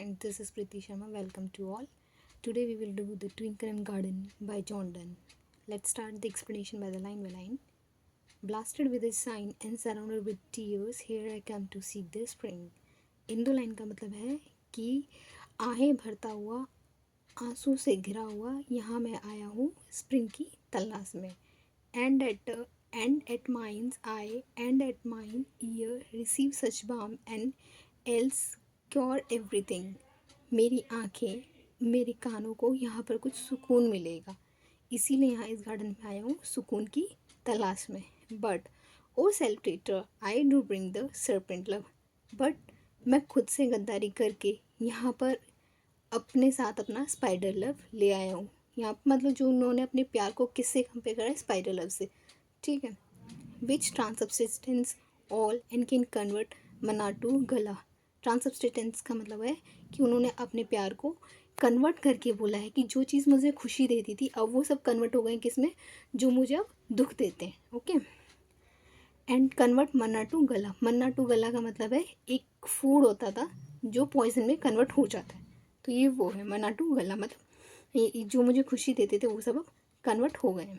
and this is Priti Sharma. Welcome to all. Today we will do The Twinkle in Garden by John Donne. Let's start the explanation by the line by line. Blasted with a sign and surrounded with tears, here I come to seek the spring. इन दो line का मतलब है कि आहें भरता हुआ, आंसू से घिरा हुआ, यहाँ मैं आया हूँ स्प्रिंग की तलाश में. And at mine's eye and at mine ear receive such balm and else cure everything. मेरी आँखें, मेरे कानों को यहाँ पर कुछ सुकून मिलेगा, इसीलिए यहाँ इस गार्डन में आया हूँ सुकून की तलाश में. But O self treater I do bring the serpent love. But मैं खुद से गद्दारी करके यहाँ पर अपने साथ अपना स्पाइडर लव ले आया हूँ. यहाँ पर मतलब जो उन्होंने अपने प्यार को किससे कंपेयर करा है, स्पाइडर लव से. ठीक है. विच ट्रांसबस्टेंस ऑल एंड कैन कन्वर्ट मना टू गला. ट्रांसबस्टेंस का मतलब है कि उन्होंने अपने प्यार को कन्वर्ट करके बोला है कि जो चीज़ मुझे खुशी देती थी अब वो सब कन्वर्ट हो गए किसमें, जो मुझे अब दुख देते हैं. ओके. एंड कन्वर्ट मन्ना टू गला. मन्ना टू गला का मतलब है एक फूड होता था जो पॉइजन में कन्वर्ट हो जाता है, तो ये वो है मन्ना टू गला. मतलब ये जो मुझे खुशी देते थे वो सब अब कन्वर्ट हो गए.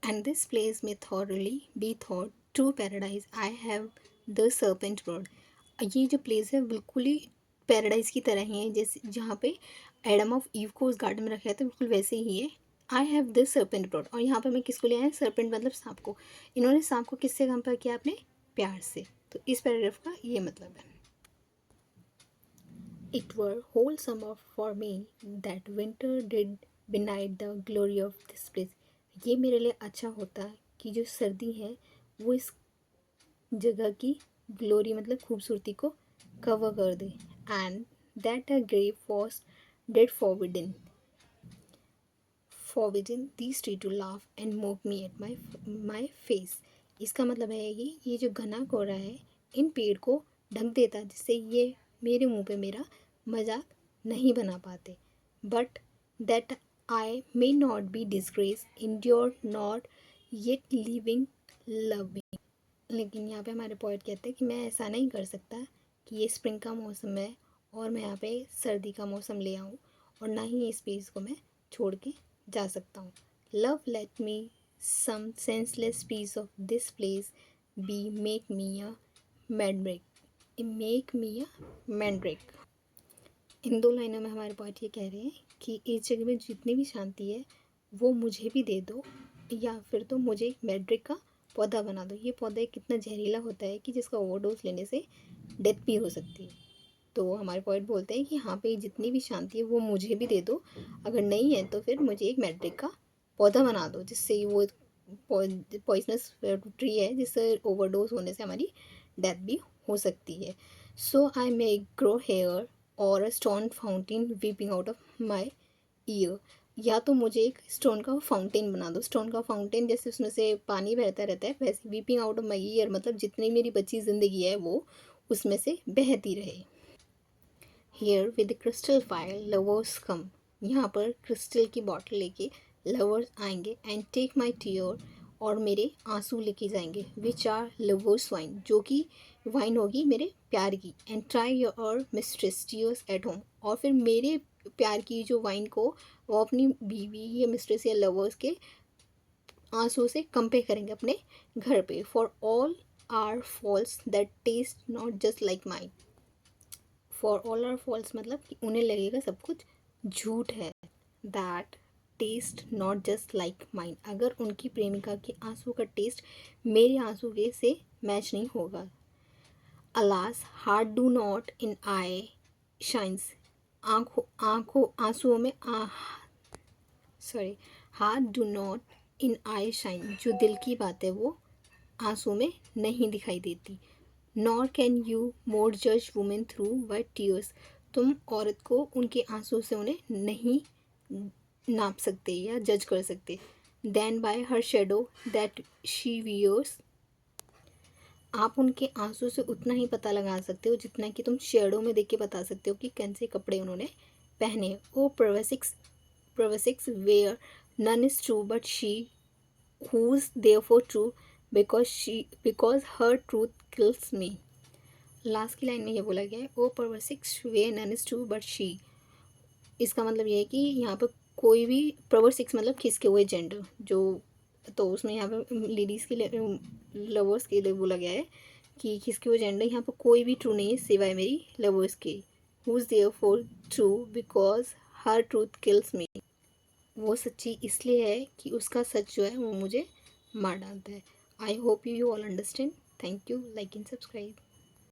And this place may thoroughly be thought true paradise. I have the serpent bird. ये जो प्लेस है बिल्कुल ही पैराडाइज की तरह ही है, जैसे जहाँ पे एडम ऑफ ईव को उस गार्डन में रखा है तो बिल्कुल वैसे ही है. I have the serpent broad. और यहाँ पर मैं किसको ले आया, सर्पेंट मतलब सांप को. इन्होंने सांप को किससे कंपेयर किया, अपने प्यार से. तो इस पैराग्राफ का ये मतलब है. It were wholesome for me that winter did benight the glory of this place. ये मेरे लिए अच्छा होता कि जो सर्दी है वो इस जगह की ग्लोरी मतलब खूबसूरती को कवर कर दे. And that a grave was dead forbidden these tree to laugh and mock me at my face. इसका मतलब है ये जो घना कोहरा है इन पेड़ को ढक देता जिससे ये मेरे मुंह पे मेरा मजाक नहीं बना पाते. But that I may not be disgrace endure not yet living loving. लेकिन यहाँ पे हमारे पोएट कहते हैं कि मैं ऐसा नहीं कर सकता कि ये स्प्रिंग का मौसम है और मैं यहाँ पे सर्दी का मौसम ले आऊँ, और ना ही इस पेज को मैं छोड़ के जा सकता हूँ. Love let me some senseless piece of this place be make me a mandrake. इन दो लाइनों में हमारे पोएट ये कह रहे हैं कि इस जगह में जितनी भी शांति है वो मुझे भी दे दो, या फिर तो मुझे एक मैड्रिक का पौधा बना दो. ये पौधा कितना जहरीला होता है कि जिसका ओवरडोज लेने से डेथ भी हो सकती है. तो हमारे पोएट बोलते हैं कि यहाँ पे जितनी भी शांति है वो मुझे भी दे दो, अगर नहीं है तो फिर मुझे एक मैड्रिक का पौधा बना दो जिससे वो पॉइजनस ट्री है जिससे ओवरडोज होने से हमारी डेथ भी हो सकती है. सो आई मे ग्रो हेयर और a stone fountain weeping out of my year. या तो मुझे एक स्टोन का फाउंटेन बना दो. स्टोन का फाउंटेन जैसे उसमें से पानी बहता रहता है, वैसे weeping out of my year मतलब जितनी मेरी बची ज़िंदगी है वो उसमें से बहती रहे. Here with crystal fire lovers come. यहाँ पर क्रिस्टल की बॉटल लेके लवर्स आएंगे. And take my tear. और मेरे आंसू लेके जाएंगे. Which are lovers wine. जो कि वाइन होगी मेरे प्यार की. And try your mistress tears at home. और फिर मेरे प्यार की जो वाइन को वो अपनी बीवी या मिस्ट्रेस या लवर्स के आंसू से कंपेयर करेंगे अपने घर पे. For all are false that taste not just like mine. For all are false मतलब कि उन्हें लगेगा सब कुछ झूठ है. That taste not just like mine. अगर उनकी प्रेमिका के आंसू का टेस्ट मेरे आंसू के से मैच नहीं होगा. Alas heart do not in I shines. आँखों आंसुओं में heart do not in I shine. जो दिल की बात है वो आंसू में नहीं दिखाई देती. नॉर कैन यू मोर जज वुमेन थ्रू वाई टीयर्स. तुम औरत को उनके आंसू से उन्हें नहीं नाप सकते या जज कर सकते. Then by her shadow that she wears. आप उनके आंसू से उतना ही पता लगा सकते हो जितना कि तुम शेडो में देख के बता सकते हो कि कौन से कपड़े उन्होंने पहने. O perverse sex where none is true but she who's therefore true because her truth kills me. Last की लाइन में ये बोला गया है, O power 6 where none is true but she. इसका मतलब ये है कि यहाँ पर कोई भी पावर 6 मतलब खिसके हुए जेंडर जो, तो उसमें यहाँ पे लेडीज़ के लिए, लवर्स के लिए बोला गया है कि खिसके हुए जेंडर यहाँ पर कोई भी ट्रू नहीं है सिवाय मेरी लवर्स के। Who is there for true because her truth kills me. वो सच्ची इसलिए है कि उसका सच जो है वो मुझे मार डालता है। I hope you all understand. Thank you, like and subscribe.